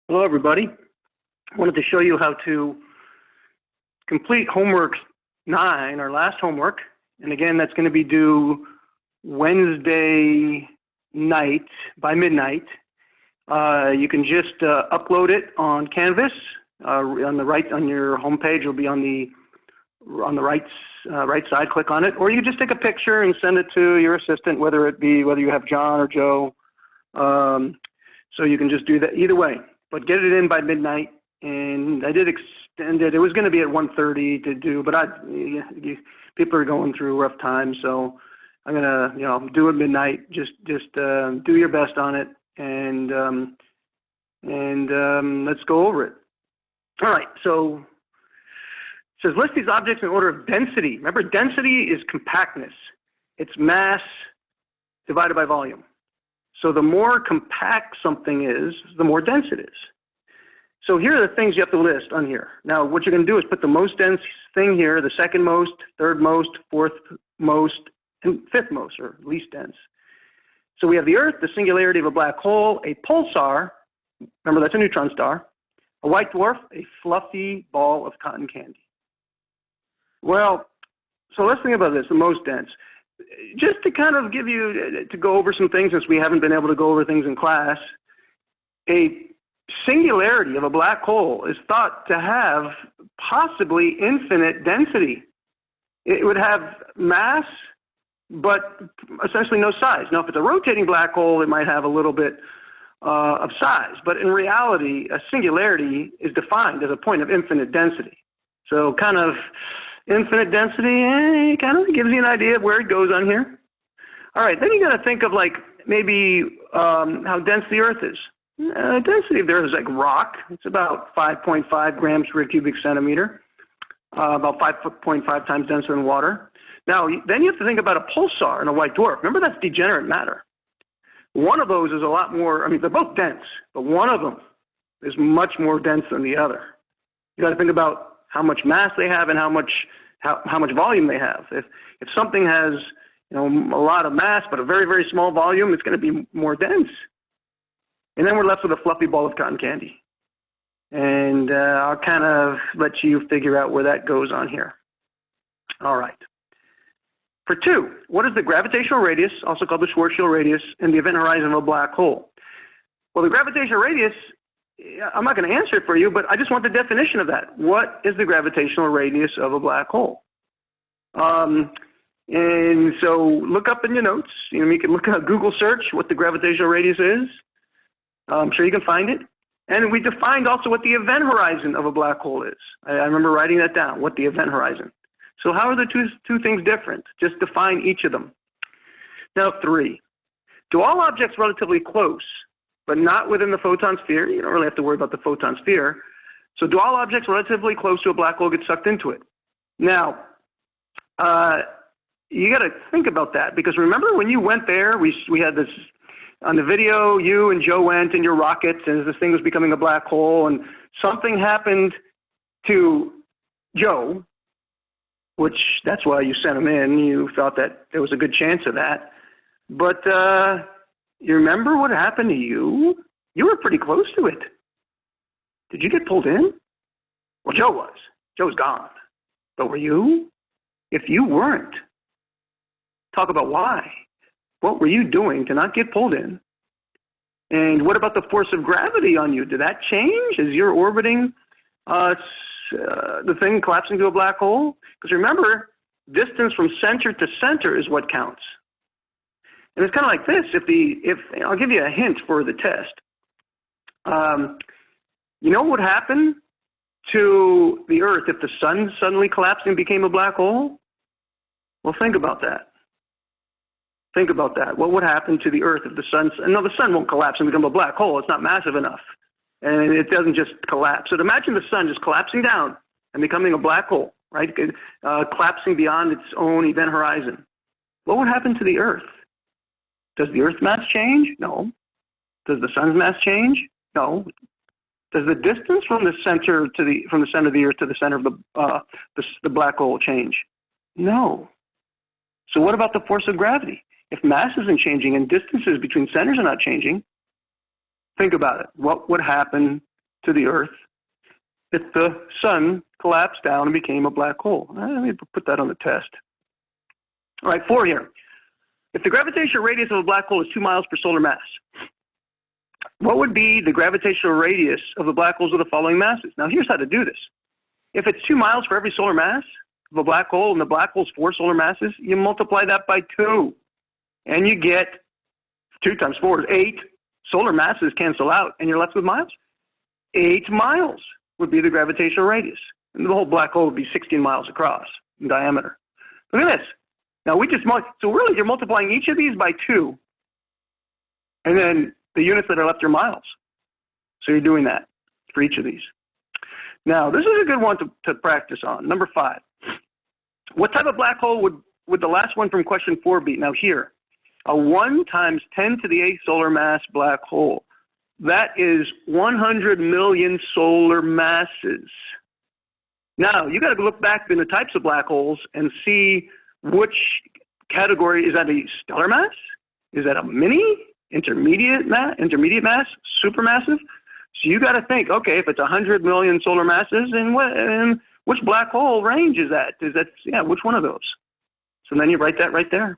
Hello, everybody. I wanted to show you how to complete homework 9, our last homework. And again, that's going to be due Wednesday night by midnight. You can just upload it on Canvas. On the right, on your home page, it'll be on the right side. Click on it, or you can just take a picture and send it to your assistant, whether you have John or Joe. So you can just do that either way. But get it in by midnight, and I did extend it. It was going to be at 1:30 to do, but people are going through rough times, so I'm gonna do it midnight. Just do your best on it, and let's go over it. All right. So it says list these objects in order of density. Remember, density is compactness. It's mass divided by volume. So the more compact something is, the more dense it is. So here are the things you have to list on here. Now, what you're going to do is put the most dense thing here, the second most, third most, fourth most, and fifth most, or least dense. So we have the Earth, the singularity of a black hole, a pulsar, remember that's a neutron star, a white dwarf, a fluffy ball of cotton candy. Well, so let's think about this, the most dense. Just to kind of give you, to go over some things, since we haven't been able to go over things in class, a singularity of a black hole is thought to have possibly infinite density. It would have mass, but essentially no size. Now, if it's a rotating black hole, it might have a little bit of size, but in reality, a singularity is defined as a point of infinite density. So kind of infinite density kind of gives you an idea of where it goes on here. All right, then you got to think of like maybe how dense the Earth is. Density of the Earth is like rock. It's about 5.5 grams per cubic centimeter, about 5.5 times denser than water. Now, then you have to think about a pulsar and a white dwarf. Remember, that's degenerate matter. One of those is a lot more, I mean, they're both dense, but one of them is much more dense than the other. You got to think about how much mass they have and how much volume they have. If something has a lot of mass but a very, very small volume, it's going to be more dense. And then we're left with a fluffy ball of cotton candy. And I'll kind of let you figure out where that goes on here. All right. For 2, what is the gravitational radius, also called the Schwarzschild radius, and the event horizon of a black hole? Well, the gravitational radius, I'm not going to answer it for you, but I just want the definition of that. What is the gravitational radius of a black hole? And so look up in your notes. You can look at Google search what the gravitational radius is. I'm sure you can find it. And we defined also what the event horizon of a black hole is. I remember writing that down, what the event horizon. So how are the two things different? Just define each of them. Now 3, do all objects relatively close, but not within the photon sphere? You don't really have to worry about the photon sphere. So do all objects relatively close to a black hole get sucked into it? Now, you got to think about that, because remember when you went there, we had this, on the video, you and Joe went in your rockets, and this thing was becoming a black hole, and something happened to Joe, which that's why you sent him in. You thought that there was a good chance of that. But you remember what happened to you? You were pretty close to it. Did you get pulled in? Well, Joe was. Joe's gone. But were you? If you weren't, talk about why. What were you doing to not get pulled in? And what about the force of gravity on you? Did that change as you're orbiting the thing collapsing to a black hole? Because remember, distance from center to center is what counts. And it's kind of like this. If I'll give you a hint for the test. You know what would happen to the Earth if the sun suddenly collapsed and became a black hole? Well, think about that. Think about that. What would happen to the Earth if the sun? No, the sun won't collapse and become a black hole. It's not massive enough, and it doesn't just collapse. So imagine the sun just collapsing down and becoming a black hole, right? Collapsing beyond its own event horizon. What would happen to the Earth? Does the Earth's mass change? No. Does the sun's mass change? No. Does the distance from the center of the Earth to the center of the black hole change? No. So what about the force of gravity? If mass isn't changing and distances between centers are not changing, think about it. What would happen to the Earth if the sun collapsed down and became a black hole? Let me put that on the test. All right, 4 here. If the gravitational radius of a black hole is 2 miles per solar mass, what would be the gravitational radius of the black holes with the following masses? Now, here's how to do this. If it's 2 miles for every solar mass of a black hole and the black hole's 4 solar masses, you multiply that by 2, and you get 2 times 4 is 8. Solar masses cancel out, and you're left with miles. 8 miles would be the gravitational radius. And the whole black hole would be 16 miles across in diameter. Look at this. Now, so really you're multiplying each of these by 2, and then the units that are left are miles. So you're doing that for each of these. Now, this is a good one to practice on. Number 5. What type of black hole would the last one from question 4 be? Now here, a 1 times 10 to the 8th solar mass black hole. That is 100 million solar masses. Now, you got to look back in the types of black holes and see which category. Is that a stellar mass? Is that a mini, intermediate mass, supermassive? So you got to think, okay, if it's 100 million solar masses, and which black hole range is that? Which one of those? So then you write that right there.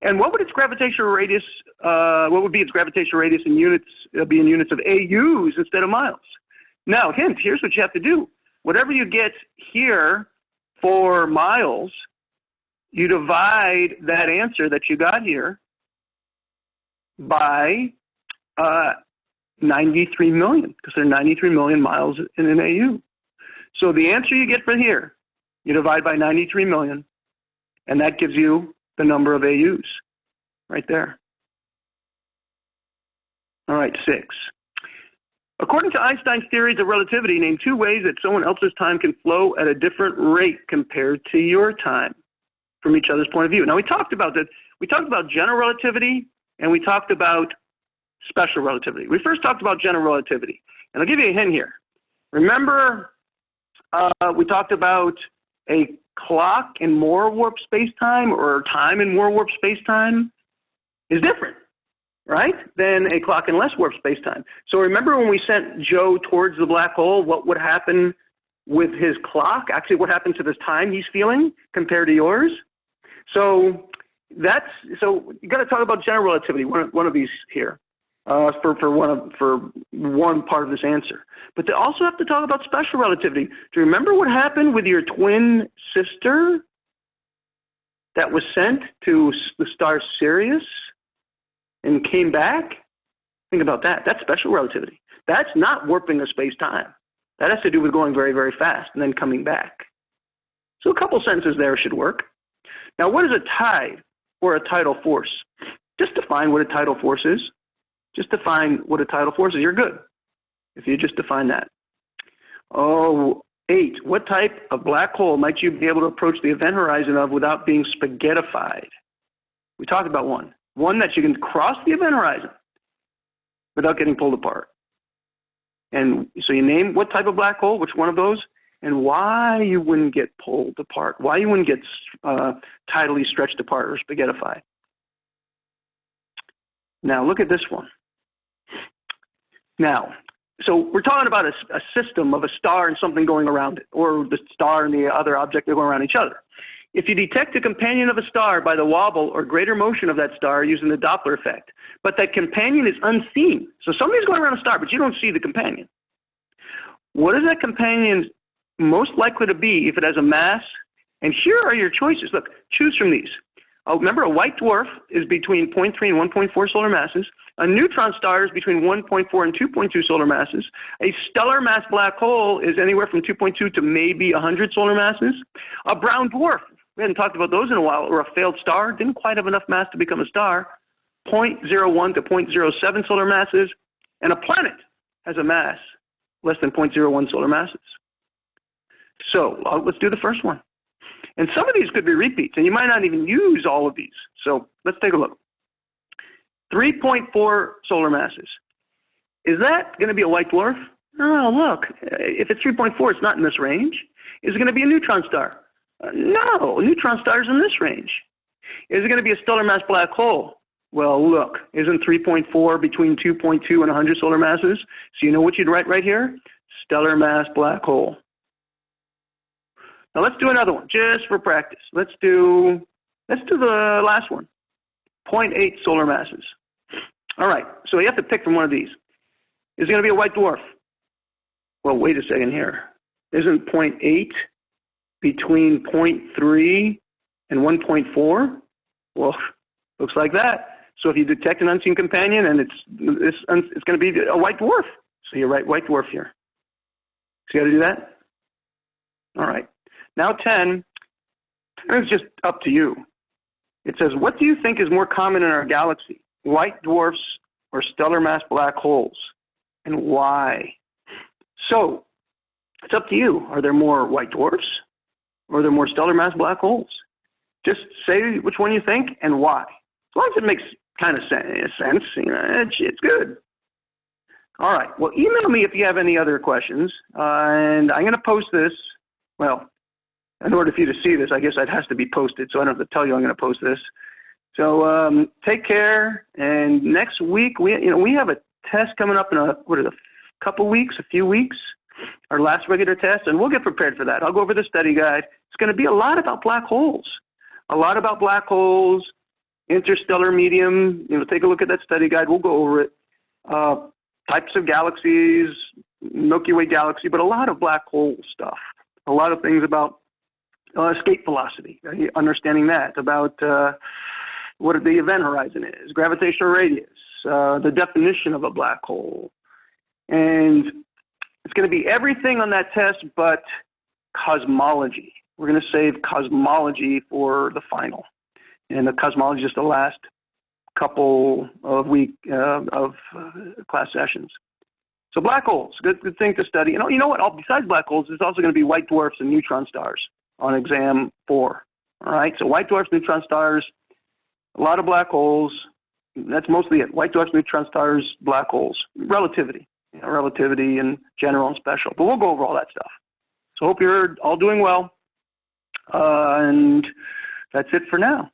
And what would its gravitational radius? What would be its gravitational radius in units? It'll be in units of AUs instead of miles. Now, hint. Here's what you have to do. Whatever you get here for miles, you divide that answer that you got here by 93 million, because there are 93 million miles in an AU. So the answer you get for here, you divide by 93 million, and that gives you the number of AUs right there. All right, 6. According to Einstein's theories of relativity, name 2 ways that someone else's time can flow at a different rate compared to your time from each other's point of view. Now, we talked about that. We talked about general relativity, and we talked about special relativity. We first talked about general relativity, and I'll give you a hint here. Remember, we talked about a clock in more warp space-time, or time in more warp space-time is different, right, than a clock in less warp space-time. So remember when we sent Joe towards the black hole, what would happen with his clock? Actually, what happened to this time he's feeling compared to yours? So you got to talk about general relativity, one of these here, for one part of this answer. But they also have to talk about special relativity. Do you remember what happened with your twin sister that was sent to the star Sirius and came back? Think about that. That's special relativity. That's not warping of space-time. That has to do with going very, very fast and then coming back. So a couple sentences there should work. Now, what is a tide or a tidal force? Just define what a tidal force is. Just define what a tidal force is. You're good if you just define that. 8. What type of black hole might you be able to approach the event horizon of without being spaghettified? We talked about one. One that you can cross the event horizon without getting pulled apart. And so you name what type of black hole, which one of those, and why you wouldn't get pulled apart, why you wouldn't get tidally stretched apart or spaghettified. Now, look at this one. Now, so we're talking about a system of a star and something going around it, or the star and the other object that go around each other. If you detect a companion of a star by the wobble or greater motion of that star using the Doppler effect, but that companion is unseen, so somebody's going around a star, but you don't see the companion. What is that companion most likely to be if it has a mass? And here are your choices. Look, choose from these. Remember, a white dwarf is between 0.3 and 1.4 solar masses. A neutron star is between 1.4 and 2.2 solar masses. A stellar mass black hole is anywhere from 2.2 to maybe 100 solar masses. A brown dwarf, we hadn't talked about those in a while, or a failed star, didn't quite have enough mass to become a star, 0.01 to 0.07 solar masses. And a planet has a mass less than 0.01 solar masses. So let's do the first one. And some of these could be repeats, and you might not even use all of these. So let's take a look. 3.4 solar masses. Is that going to be a white dwarf? Oh, look. If it's 3.4, it's not in this range. Is it going to be a neutron star? No, neutron stars in this range. Is it going to be a stellar mass black hole? Well, look, isn't 3.4 between 2.2 and 100 solar masses? So you know what you'd write right here? Stellar mass black hole. Now let's do another one, just for practice. Let's do the last one, 0.8 solar masses. All right, so you have to pick from one of these. Is it going to be a white dwarf? Well, wait a second here. Isn't 0.8 between 0.3 and 1.4? Well, looks like that. So if you detect an unseen companion and it's going to be a white dwarf. So you write white dwarf here. So you got to do that? All right. Now 10 is just up to you. It says, what do you think is more common in our galaxy? White dwarfs or stellar mass black holes? And why? So it's up to you. Are there more white dwarfs or are there more stellar mass black holes? Just say which one you think and why. As long as it makes kind of sense, you know, it's good. All right. Well, email me if you have any other questions. And I'm going to post this. Well, in order for you to see this, I guess it has to be posted, so I don't have to tell you I'm going to post this. So take care. And next week, we have a test coming up in a few weeks, our last regular test, and we'll get prepared for that. I'll go over the study guide. It's going to be a lot about black holes. Interstellar medium. Take a look at that study guide. We'll go over it. Types of galaxies, Milky Way galaxy, but a lot of black hole stuff. A lot of things about escape velocity, understanding that, about what the event horizon is, gravitational radius, the definition of a black hole. And it's going to be everything on that test but cosmology. We're going to save cosmology for the final. And the cosmology is the last couple of class sessions. So black holes, good thing to study. You know what? Besides black holes, there's also going to be white dwarfs and neutron stars on exam 4. All right, so white dwarfs, neutron stars, a lot of black holes. That's mostly it. White dwarfs, neutron stars, black holes, relativity, relativity and general and special. But we'll go over all that stuff. So hope you're all doing well, and that's it for now.